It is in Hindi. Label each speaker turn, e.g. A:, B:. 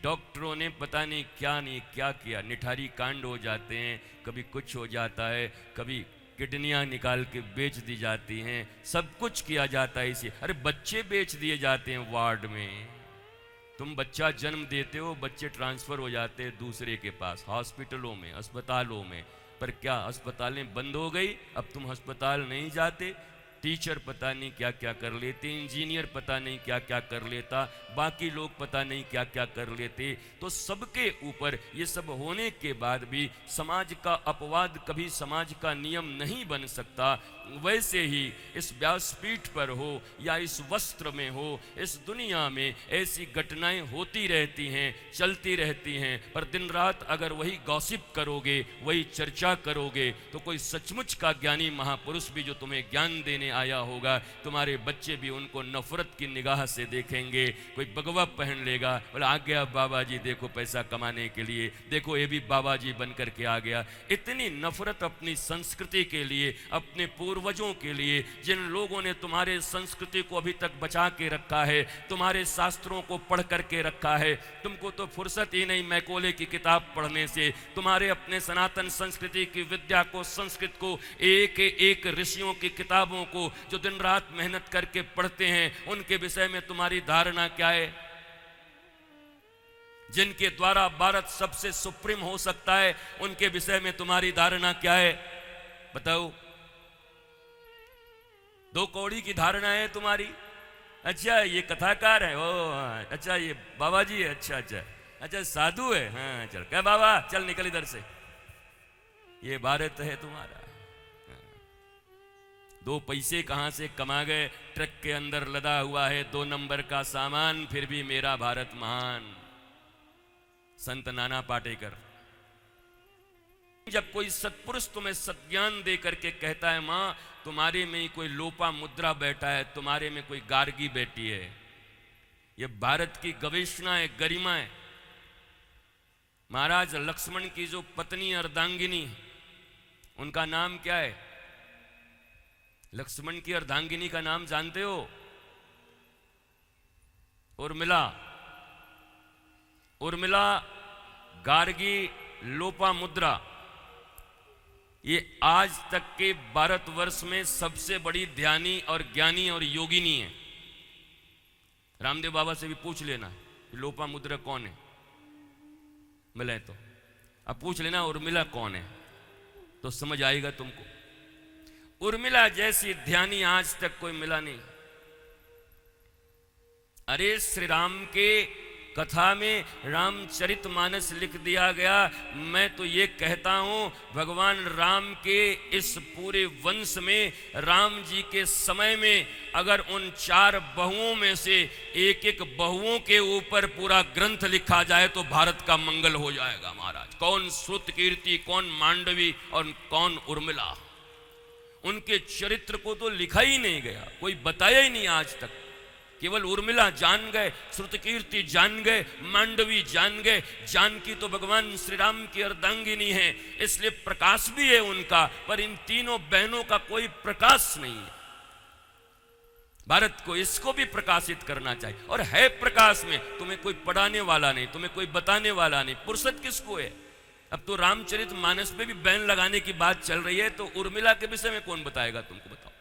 A: डॉक्टरों ने पता नहीं क्या किया, निठारी कांड हो जाते हैं, कभी कुछ हो जाता है, कभी किडनियां निकाल के बेच दी जाती हैं, सब कुछ किया जाता है इसी। अरे बच्चे बेच दिए जाते हैं वार्ड में। तुम बच्चा जन्म देते हो, बच्चे ट्रांसफर हो जाते हैं दूसरे के पास, हॉस्पिटलों में, अस्पतालों में। पर क्या अस्पतालें बंद हो गई? अब तुम अस्पताल नहीं जाते? टीचर पता नहीं क्या क्या कर लेते, इंजीनियर पता नहीं क्या क्या कर लेता, बाकी लोग पता नहीं क्या क्या कर लेते। तो सबके ऊपर ये सब होने के बाद भी समाज का अपवाद कभी समाज का नियम नहीं बन सकता। वैसे ही इस व्यासपीठ पर हो या इस वस्त्र में हो, इस दुनिया में ऐसी घटनाएं होती रहती हैं, चलती रहती हैं। पर दिन रात अगर वही गॉसिप करोगे, वही चर्चा करोगे, तो कोई सचमुच का ज्ञानी महापुरुष भी जो तुम्हें ज्ञान देने आया होगा, तुम्हारे बच्चे भी उनको नफरत की निगाह से देखेंगे। कोई भगवा पहन लेगा, बोला आ गया बाबा जी, देखो पैसा कमाने के लिए, देखो ये भी बाबा जी बन करके आ गया। इतनी नफरत अपनी संस्कृति के लिए, अपने पूर्वजों के लिए, जिन लोगों ने तुम्हारे संस्कृति को अभी तक बचा के रखा है, तुम्हारे शास्त्रों को पढ़ करके रखा है। तुमको तो फुर्सत ही नहीं मैकोले की किताब पढ़ने से, तुम्हारे अपने सनातन संस्कृति की विद्या को, संस्कृत को, एक एक ऋषियों की किताबों को जो दिन रात मेहनत करके पढ़ते हैं, उनके विषय में तुम्हारी धारणा क्या है? जिनके द्वारा भारत सबसे सुप्रीम हो सकता है, उनके विषय में तुम्हारी धारणा क्या है? बताओ। दो कौड़ी की धारणा है तुम्हारी। अच्छा ये कथाकार है, ओ अच्छा ये बाबा जी है, अच्छा अच्छा अच्छा साधु है, हाँ चल क्या बाबा, चल निकल इधर से। ये भारत है तुम्हारा। दो पैसे कहां से कमा गए? ट्रक के अंदर लदा हुआ है 2 नंबर का सामान, फिर भी मेरा भारत महान। संत नाना पाटेकर। जब कोई सत्पुरुष तुम्हें सज्ञान दे करके कहता है, मां तुम्हारे में ही कोई लोपा मुद्रा बैठा है, तुम्हारे में कोई गार्गी बैठी है, यह भारत की गवेषणा है, गरिमा है। महाराज लक्ष्मण की जो पत्नी अर्धांगिनी, उनका नाम क्या है? लक्ष्मण की अर्धांगिनी का नाम जानते हो? उर्मिला। उर्मिला, गार्गी, लोपा मुद्रा, ये आज तक के भारतवर्ष में सबसे बड़ी ध्यानी और ज्ञानी और योगिनी है। रामदेव बाबा से भी पूछ लेना लोपा मुद्रा कौन है, मिले तो। अब पूछ लेना उर्मिला कौन है, तो समझ आएगा तुमको। उर्मिला जैसी ध्यानी आज तक कोई मिला नहीं। अरे श्री राम के कथा में रामचरितमानस लिख दिया गया। मैं तो ये कहता हूं, भगवान राम के इस पूरे वंश में, राम जी के समय में, अगर उन 4 बहुओं में से एक एक बहुओं के ऊपर पूरा ग्रंथ लिखा जाए तो भारत का मंगल हो जाएगा महाराज। कौन श्रुत कीर्ति, कौन मांडवी और कौन उर्मिला। उनके चरित्र को तो लिखा ही नहीं गया, कोई बताया ही नहीं आज तक। केवल उर्मिला जान गए, श्रुतकीर्ति जान गए, मांडवी जान गए। जानकी तो भगवान श्री राम की अर्धांगिनी है, इसलिए प्रकाश भी है उनका, पर इन तीनों बहनों का कोई प्रकाश नहीं है। भारत को इसको भी प्रकाशित करना चाहिए, और है प्रकाश में। तुम्हें कोई पढ़ाने वाला नहीं, तुम्हें कोई बताने वाला नहीं, फुर्सत किसको है? अब तो रामचरितमानस में भी बैन लगाने की बात चल रही है, तो उर्मिला के विषय में कौन बताएगा तुमको? बताओ।